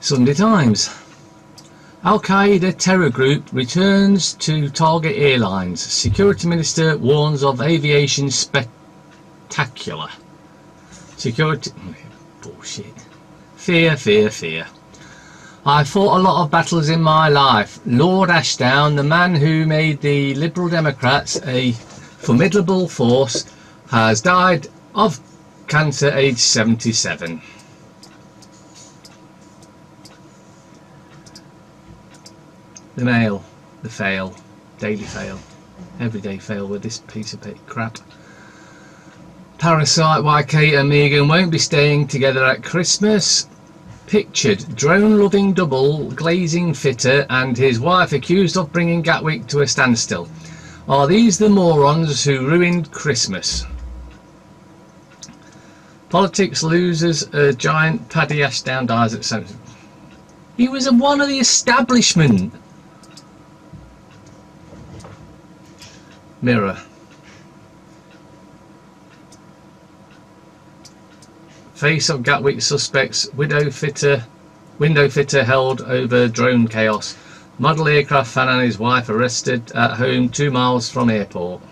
Sunday Times. Al-Qaeda terror group returns to target airlines. Security Minister warns of aviation spectacular. Security... bullshit. Fear, fear, fear. I fought a lot of battles in my life. Lord Ashdown, the man who made the Liberal Democrats a formidable force, has died of cancer aged 77. The Mail, the fail, daily fail, everyday fail with this piece of crap. Parasite, why Kate and Megan won't be staying together at Christmas. Pictured, drone-loving double, glazing fitter and his wife accused of bringing Gatwick to a standstill. Are these the morons who ruined Christmas? Politics loses a giant. Paddy Ashdown dies at 70. He was one of the establishment. Mirror. Face of Gatwick suspects. Window fitter held over drone chaos. Model aircraft fan and his wife arrested at home 2 miles from airport.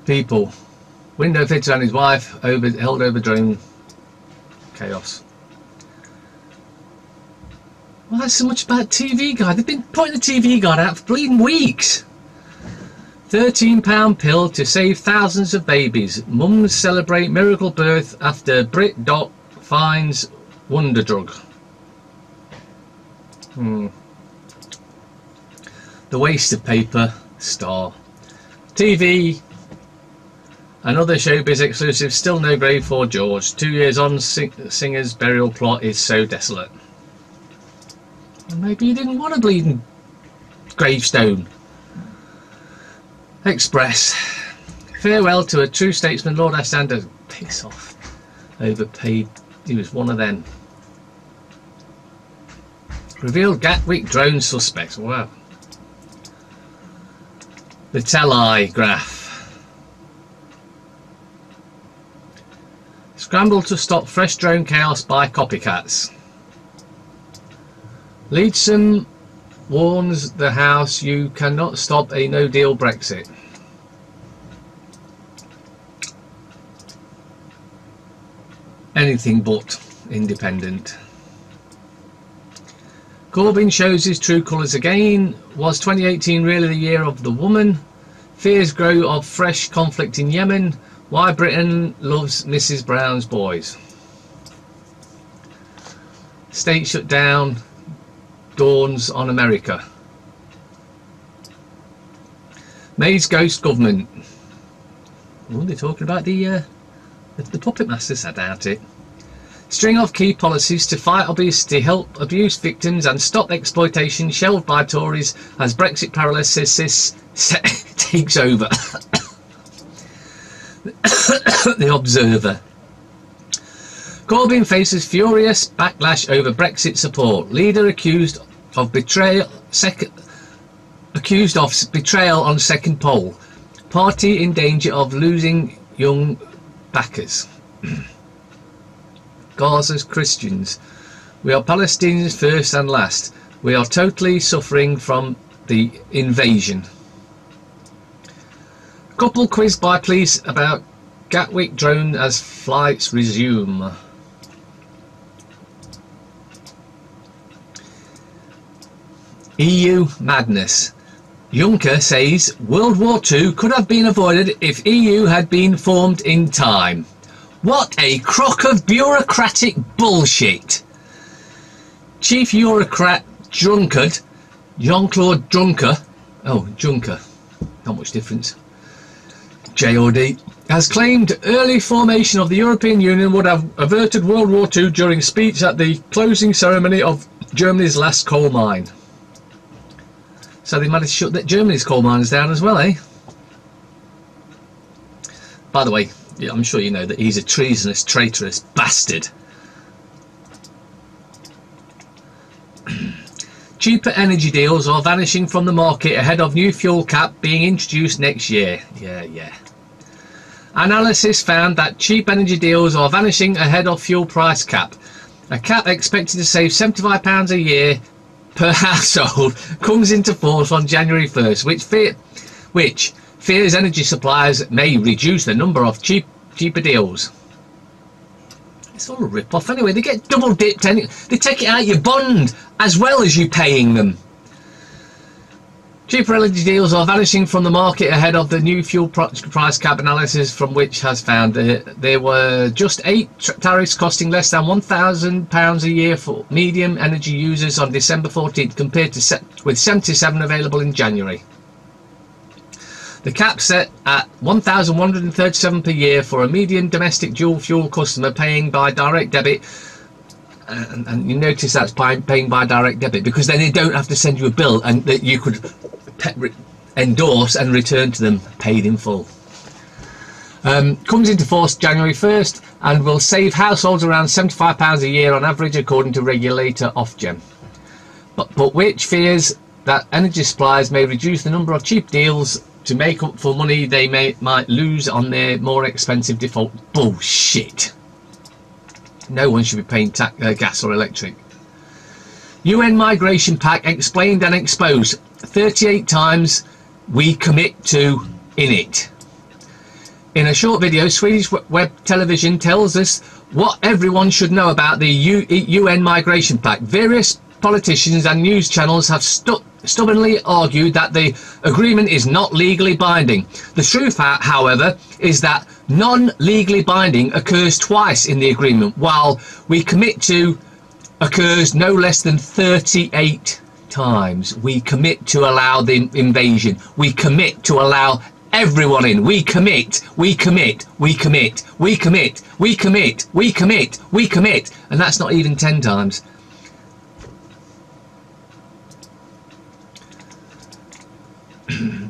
People. Window fitter and his wife held over drone chaos. Well, that's so much about TV Guide. They've been putting the TV Guide out for bleeding weeks. £13 pill to save thousands of babies. Mums celebrate miracle birth after Brit doc finds wonder drug. The waste of paper. Star. TV. Another showbiz exclusive. Still no grave for George. 2 years on, singer's burial plot is so desolate. Well, maybe he didn't want a bleeding gravestone. Express. Farewell to a true statesman, Lord Ashdown. Piss off. Overpaid. He was one of them. Revealed Gatwick drone suspects. Wow. The Telegraph. Scramble to stop fresh drone chaos by copycats. Leadsom warns the House you cannot stop a no-deal Brexit. Anything but independent. Corbyn shows his true colours again. Was 2018 really the year of the woman? Fears grow of fresh conflict in Yemen. Why Britain loves Mrs Brown's boys. State shut down. Dawns on America. May's ghost government. Oh, they're talking about the puppet masters. I doubt it. String of key policies to fight obesity, help abuse victims and stop exploitation shelved by Tories as Brexit paralysis takes over. The Observer. Corbyn faces furious backlash over Brexit support. Leader accused of betrayal on second poll. Party in danger of losing young backers. Gaza's Christians. We are Palestinians first and last. We are totally suffering from the invasion. Couple quizzed by police about Gatwick drone as flights resume. EU madness. Juncker says World War II could have been avoided if EU had been formed in time. What a crock of bureaucratic bullshit. Chief Bureaucrat Drunkard, Jean-Claude Juncker, not much difference, JOD, has claimed early formation of the European Union would have averted World War II during speech at the closing ceremony of Germany's last coal mine. So they managed to shut Germany's coal mines down as well, eh? By the way, yeah, I'm sure you know that he's a treasonous, traitorous bastard. Cheaper energy deals are vanishing from the market ahead of new fuel cap being introduced next year. Yeah. Analysis found that cheap energy deals are vanishing ahead of fuel price cap. A cap expected to save £75 a year per household comes into force on January 1st, which fears energy suppliers may reduce the number of cheaper deals. It's all a rip-off anyway. They get double dipped. They take it out your bond as well as you paying them. Cheaper energy deals are vanishing from the market ahead of the new fuel price cap analysis, from which has found there were just 8 tariffs costing less than £1,000 a year for medium energy users on December 14th, compared to with 77 available in January. The cap set at £1,137 per year for a median domestic dual fuel customer paying by direct debit. And you notice that's paying by direct debit, because then they don't have to send you a bill, and that you could endorse and return to them paid in full. Comes into force January 1st and will save households around £75 a year on average, according to regulator Ofgem. But which fears that energy suppliers may reduce the number of cheap deals to make up for money they might lose on their more expensive default. Bullshit. No one should be paying gas or electric. UN Migration Pact explained and exposed. 38 times we commit to in it. In a short video, Swedish web television tells us what everyone should know about the UN Migration Pact. Various politicians and news channels have stubbornly argued that the agreement is not legally binding. The truth, however, is that non-legally binding occurs twice in the agreement, while we commit to occurs no less than 38 times. We commit to allow the invasion. We commit to allow everyone in. We commit, we commit, we commit, we commit, we commit, we commit, we commit. And that's not even 10 times.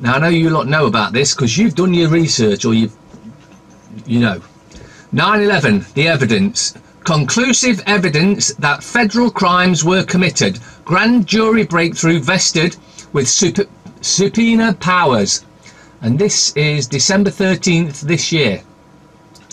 Now, I know you lot know about this because you've done your research, or you know. 9/11, the evidence. Conclusive evidence that federal crimes were committed. Grand jury breakthrough vested with subpoena powers. And this is December 13th this year.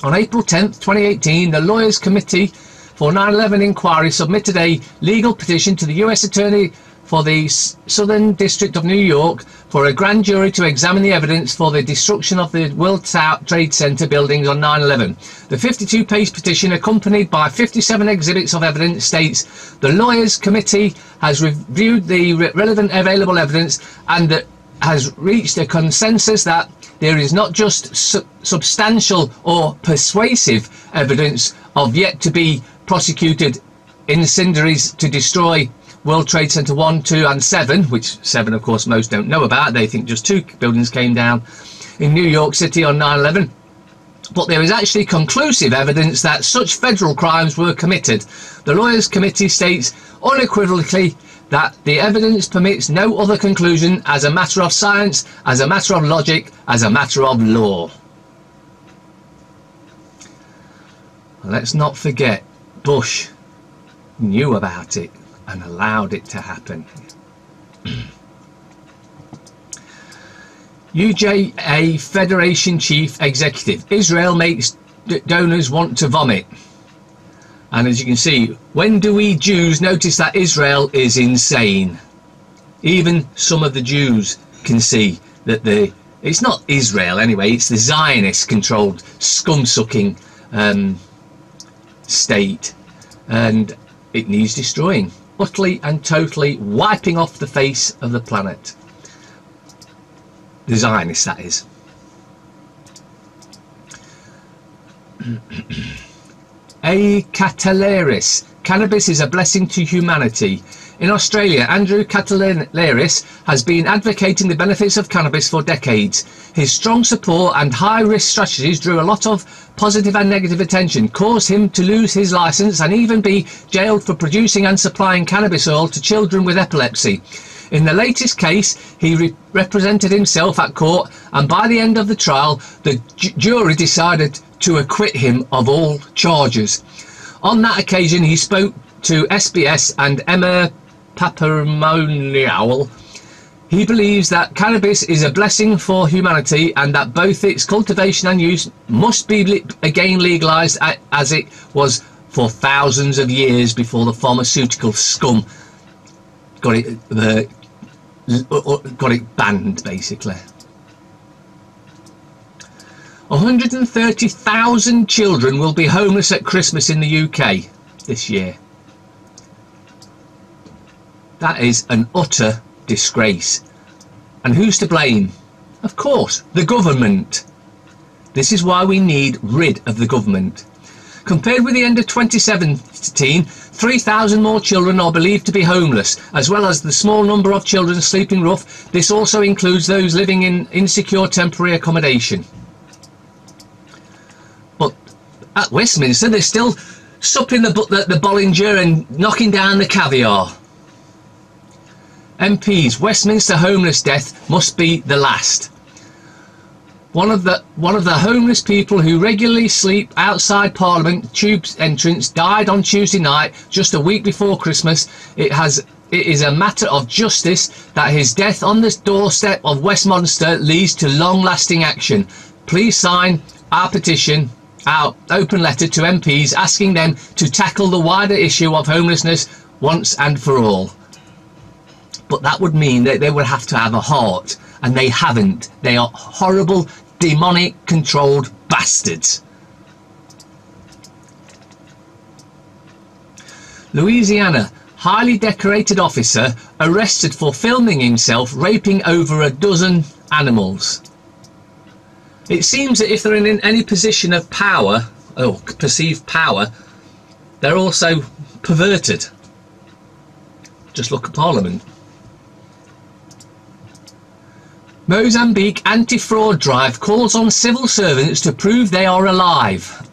On April 10th, 2018, the Lawyers Committee for 9/11 Inquiry submitted a legal petition to the US Attorney for the Southern District of New York for a grand jury to examine the evidence for the destruction of the World Trade Center buildings on 9/11. The 52-page petition, accompanied by 57 exhibits of evidence, states the Lawyers Committee has reviewed the relevant available evidence and that has reached a consensus that there is not just substantial or persuasive evidence of yet to be prosecuted incendiaries to destroy World Trade Center 1, 2 and 7, which 7 of course most don't know about. They think just 2 buildings came down in New York City on 9/11. But there is actually conclusive evidence that such federal crimes were committed. The Lawyers Committee states unequivocally that the evidence permits no other conclusion as a matter of science, as a matter of logic, as a matter of law. Let's not forget, Bush knew about it and allowed it to happen. UJA Federation Chief Executive. Israel makes donors want to vomit. And as you can see, when do we Jews notice that Israel is insane? Even some of the Jews can see that it's not Israel anyway, it's the Zionist-controlled, scum-sucking state. And it needs destroying. Utterly and totally wiping off the face of the planet. The Zionists, that is. A.Katelaris. Cannabis is a blessing to humanity. In Australia, A.Katelaris has been advocating the benefits of cannabis for decades. His strong support and high-risk strategies drew a lot of positive and negative attention, caused him to lose his licence and even be jailed for producing and supplying cannabis oil to children with epilepsy. In the latest case, he represented himself at court, and by the end of the trial, the jury decided to acquit him of all charges. On that occasion, he spoke to SBS and Emma Papamonial. He believes that cannabis is a blessing for humanity and that both its cultivation and use must be again legalised as it was for thousands of years before the pharmaceutical scum got it banned, basically. 130,000 children will be homeless at Christmas in the UK this year. That is an utter disgrace. And who's to blame? Of course, the government. This is why we need rid of the government. Compared with the end of 2017, 3,000 more children are believed to be homeless, as well as the small number of children sleeping rough. This also includes those living in insecure temporary accommodation. But at Westminster, they're still supping the Bollinger and knocking down the caviar. MPs, Westminster homeless death must be the last. One of the homeless people who regularly sleep outside Parliament Tube entrance died on Tuesday night, just a week before Christmas. It is a matter of justice that his death on the doorstep of Westminster leads to long-lasting action. Please sign our petition, our open letter to MPs asking them to tackle the wider issue of homelessness once and for all. But that would mean that they would have to have a heart, and they haven't. They are horrible, demonic, controlled bastards. Louisiana, highly decorated officer arrested for filming himself raping over a dozen animals. It seems that if they're in any position of power, or perceived power, they're also perverted. Just look at Parliament. Mozambique anti-fraud drive calls on civil servants to prove they are alive.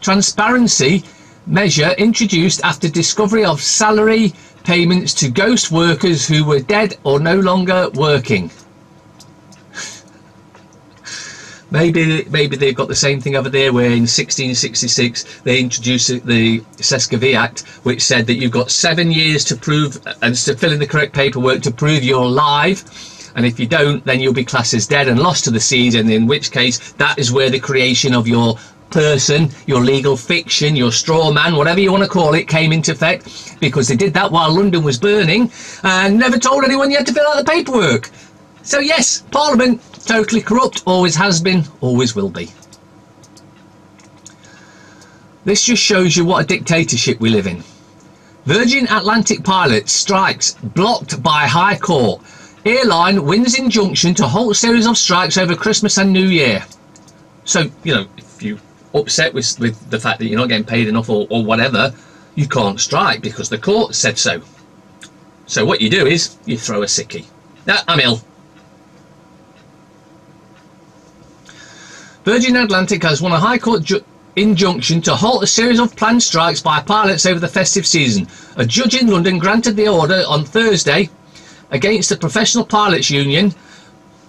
Transparency measure introduced after discovery of salary payments to ghost workers who were dead or no longer working. Maybe they've got the same thing over there where in 1666 they introduced the Sesquive Act, which said that you've got 7 years to prove and to fill in the correct paperwork to prove you're alive, and if you don't then you'll be classed as dead and lost to the seas, and in which case that is where the creation of your person, your legal fiction, your straw man, whatever you want to call it, came into effect, because they did that while London was burning and never told anyone you had to fill out the paperwork. So yes, Parliament, totally corrupt, always has been, always will be. This just shows you what a dictatorship we live in. Virgin Atlantic pilot strikes blocked by High Court. Airline wins injunction to halt series of strikes over Christmas and New Year. So, you know, if you're upset with the fact that you're not getting paid enough or whatever, you can't strike because the court said so. So what you do is you throw a sickie. I'm ill. Virgin Atlantic has won a High Court injunction to halt a series of planned strikes by pilots over the festive season. A judge in London granted the order on Thursday against the Professional Pilots Union,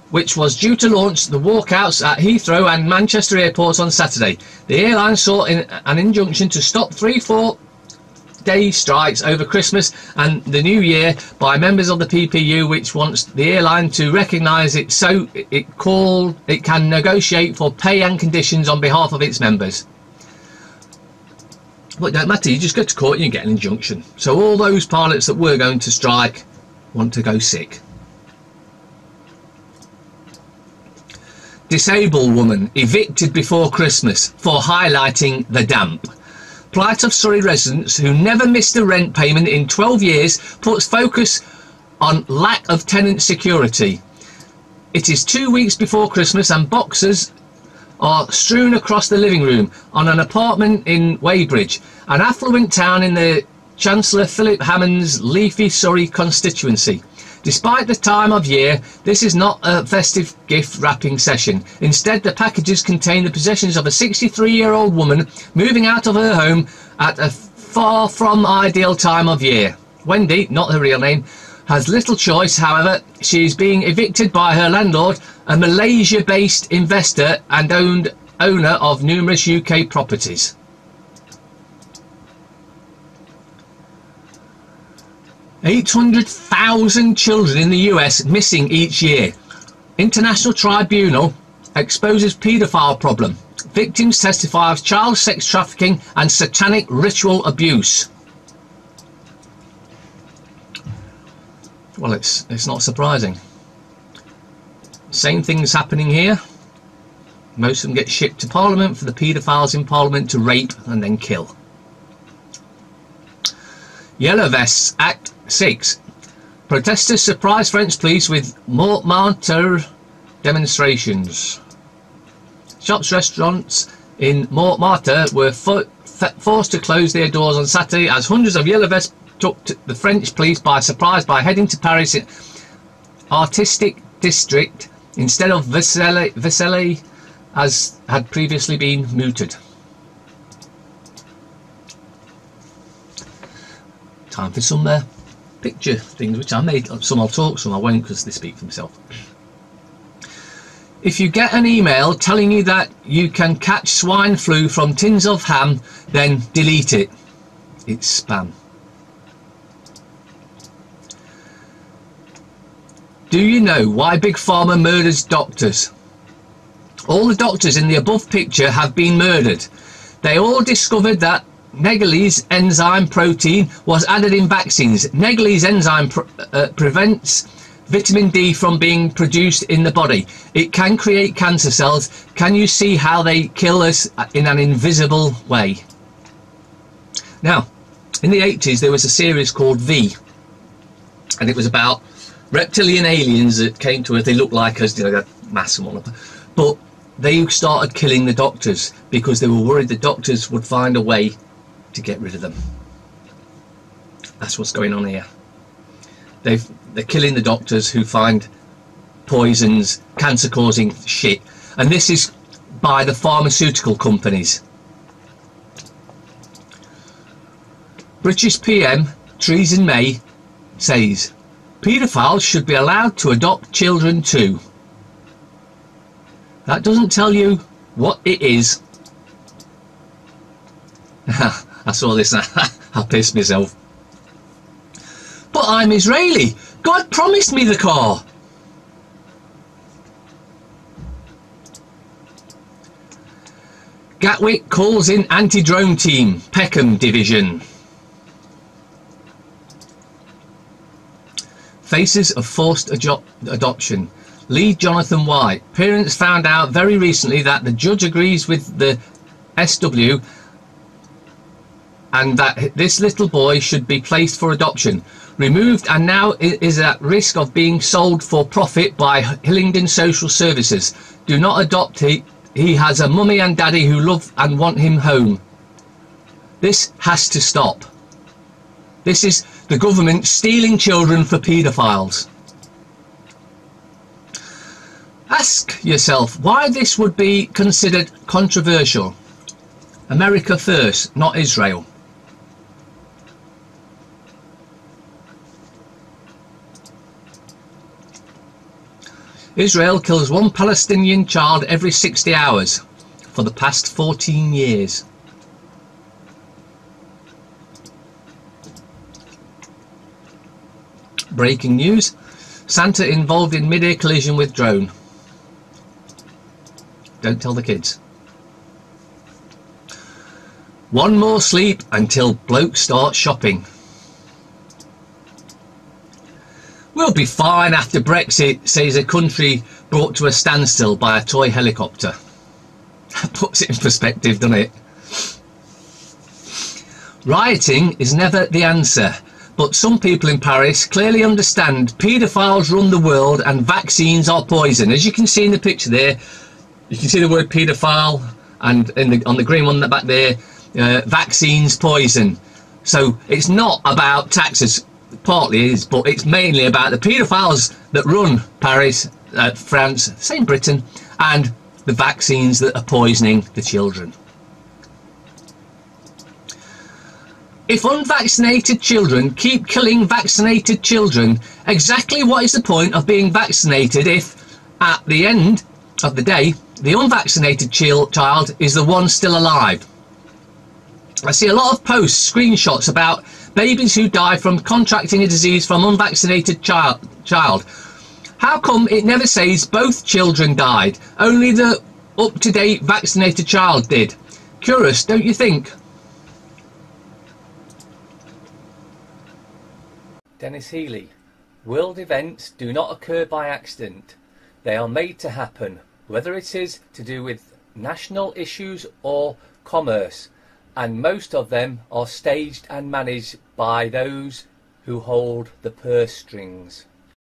which was due to launch the walkouts at Heathrow and Manchester airports on Saturday. The airline sought an injunction to stop 3-4-day strikes over Christmas and the New Year by members of the PPU, which wants the airline to recognise it so it can negotiate for pay and conditions on behalf of its members. But it don't matter, you just go to court and you get an injunction. So all those pilots that were going to strike want to go sick. Disabled woman evicted before Christmas for highlighting the damp. Plight of Surrey residents who never missed a rent payment in 12 years puts focus on lack of tenant security. It is 2 weeks before Christmas and boxes are strewn across the living room on an apartment in Weybridge, an affluent town in the Chancellor Philip Hammond's leafy Surrey constituency. Despite the time of year, this is not a festive gift wrapping session. Instead, the packages contain the possessions of a 63-year-old woman moving out of her home at a far from ideal time of year. Wendy, not her real name, has little choice. However, she is being evicted by her landlord, a Malaysia-based investor and owner of numerous UK properties. 800,000 children in the US missing each year. International Tribunal exposes paedophile problem. Victims testify of child sex trafficking and satanic ritual abuse. Well, it's not surprising. Same thing's happening here. Most of them get shipped to Parliament for the paedophiles in Parliament to rape and then kill. Yellow Vests Act 6. Protesters surprise French police with Montmartre demonstrations. Shops, restaurants in Montmartre were forced to close their doors on Saturday as hundreds of Yellow Vests took the French police by surprise by heading to Paris' artistic district instead of Versailles, as had previously been mooted. Time for some picture things, which I made. Some I'll talk, some I won't, because they speak for themselves. If you get an email telling you that you can catch swine flu from tins of ham, then delete it. It's spam. Do you know why Big Pharma murders doctors? All the doctors in the above picture have been murdered. They all discovered that Negelese enzyme protein was added in vaccines. Negelese enzyme prevents vitamin D from being produced in the body. It can create cancer cells. Can you see how they kill us in an invisible way? Now, in the 80s there was a series called V, and it was about reptilian aliens that came to Earth. They looked like us, you know, that mass and all of that. But they started killing the doctors because they were worried the doctors would find a way to get rid of them. That's what's going on here. They're killing the doctors who find poisons, cancer-causing shit, and this is by the pharmaceutical companies. British PM Theresa May says paedophiles should be allowed to adopt children too. That doesn't tell you what it is. I saw this and I pissed myself. But I'm Israeli. God promised me the car. Gatwick calls in anti-drone team, Peckham division. Faces of forced adoption. Lead Jonathan White. Parents found out very recently that the judge agrees with the SW and that this little boy should be placed for adoption. Removed and now is at risk of being sold for profit by Hillingdon Social Services. Do not adopt him. He has a mummy and daddy who love and want him home. This has to stop. This is the government stealing children for paedophiles. Ask yourself why this would be considered controversial. America first, not Israel. Israel kills one Palestinian child every 60 hours for the past 14 years. Breaking news. Santa involved in mid-air collision with drone. Don't tell the kids. One more sleep until bloke starts shopping. We'll be fine after Brexit, says a country brought to a standstill by a toy helicopter. That puts it in perspective, doesn't it? Rioting is never the answer, but some people in Paris clearly understand paedophiles run the world and vaccines are poison. As you can see in the picture there, you can see the word paedophile, and on the green one back there, vaccines poison. So it's not about taxes. Partly is, but it's mainly about the paedophiles that run Paris, France, same Britain, and the vaccines that are poisoning the children. If unvaccinated children keep killing vaccinated children, exactly what is the point of being vaccinated if, at the end of the day, the unvaccinated child is the one still alive? I see a lot of posts, screenshots about babies who die from contracting a disease from unvaccinated child. How come it never says both children died, only the up-to-date vaccinated child did? Curious, don't you think? Dennis Healy. World events do not occur by accident. They are made to happen, whether it is to do with national issues or commerce, and most of them are staged and managed by those who hold the purse strings.